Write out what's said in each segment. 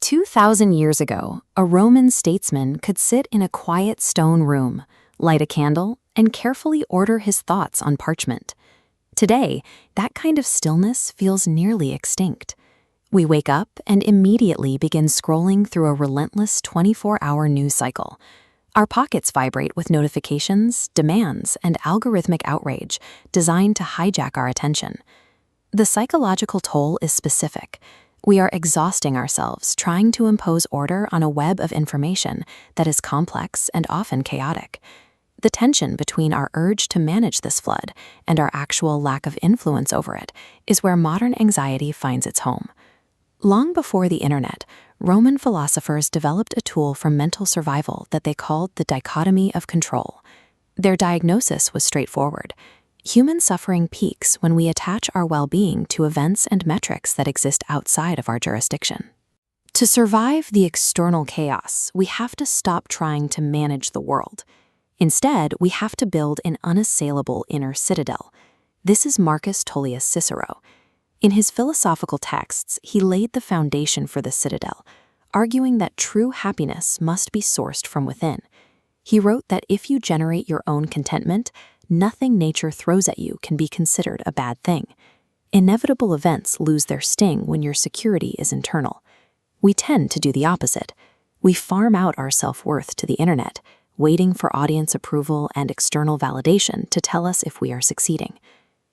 2,000 years ago, a Roman statesman could sit in a quiet stone room, light a candle, and carefully order his thoughts on parchment. Today, that kind of stillness feels nearly extinct. We wake up and immediately begin scrolling through a relentless 24-hour news cycle. Our pockets vibrate with notifications, demands, and algorithmic outrage designed to hijack our attention. The psychological toll is specific. We are exhausting ourselves trying to impose order on a web of information that is complex and often chaotic. The tension between our urge to manage this flood and our actual lack of influence over it is where modern anxiety finds its home. Long before the internet, Roman philosophers developed a tool for mental survival that they called the Dichotomy of Control. Their diagnosis was straightforward. Human suffering peaks when we attach our well-being to events and metrics that exist outside of our jurisdiction. To survive the external chaos, we have to stop trying to manage the world. Instead, we have to build an unassailable inner citadel. This is Marcus Tullius Cicero. In his philosophical texts, he laid the foundation for the citadel, arguing that true happiness must be sourced from within. He wrote that if you generate your own contentment, nothing nature throws at you can be considered a bad thing. Inevitable events lose their sting when your security is internal. We tend to do the opposite. We farm out our self-worth to the internet, waiting for audience approval and external validation to tell us if we are succeeding.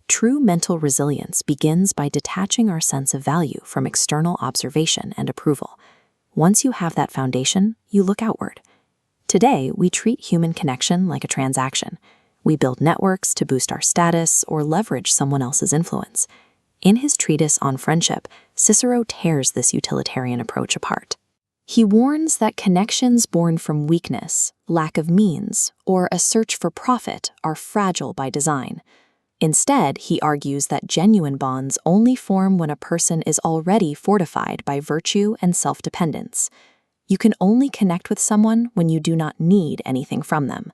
True mental resilience begins by detaching our sense of value from external observation and approval. Once you have that foundation, you look outward. Today, we treat human connection like a transaction. We build networks to boost our status or leverage someone else's influence. In his treatise on friendship, Cicero tears this utilitarian approach apart. He warns that connections born from weakness, lack of means, or a search for profit are fragile by design. Instead, he argues that genuine bonds only form when a person is already fortified by virtue and self-dependence. You can only connect with someone when you do not need anything from them.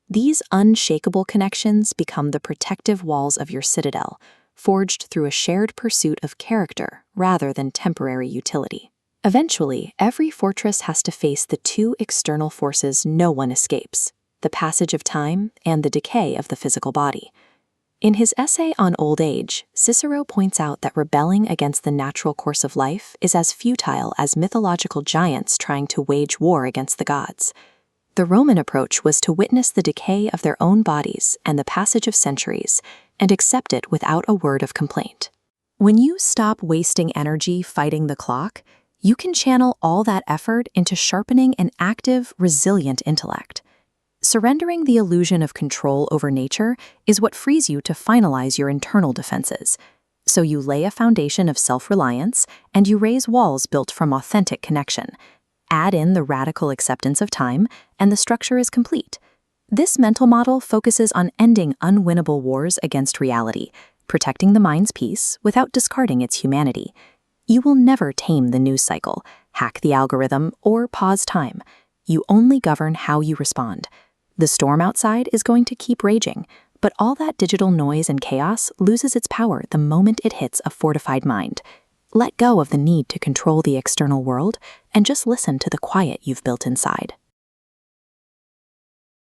These unshakable connections become the protective walls of your citadel, forged through a shared pursuit of character rather than temporary utility. Eventually, every fortress has to face the two external forces no one escapes: the passage of time and the decay of the physical body. In his essay on old age, Cicero points out that rebelling against the natural course of life is as futile as mythological giants trying to wage war against the gods. The Roman approach was to witness the decay of their own bodies and the passage of centuries, and accept it without a word of complaint. When you stop wasting energy fighting the clock, you can channel all that effort into sharpening an active, resilient intellect. Surrendering the illusion of control over nature is what frees you to finalize your internal defenses. So you lay a foundation of self-reliance, and you raise walls built from authentic connection. Add in the radical acceptance of time, and the structure is complete. This mental model focuses on ending unwinnable wars against reality, protecting the mind's peace without discarding its humanity. You will never tame the news cycle, hack the algorithm, or pause time. You only govern how you respond. The storm outside is going to keep raging, but all that digital noise and chaos loses its power the moment it hits a fortified mind. Let go of the need to control the external world and just listen to the quiet you've built inside.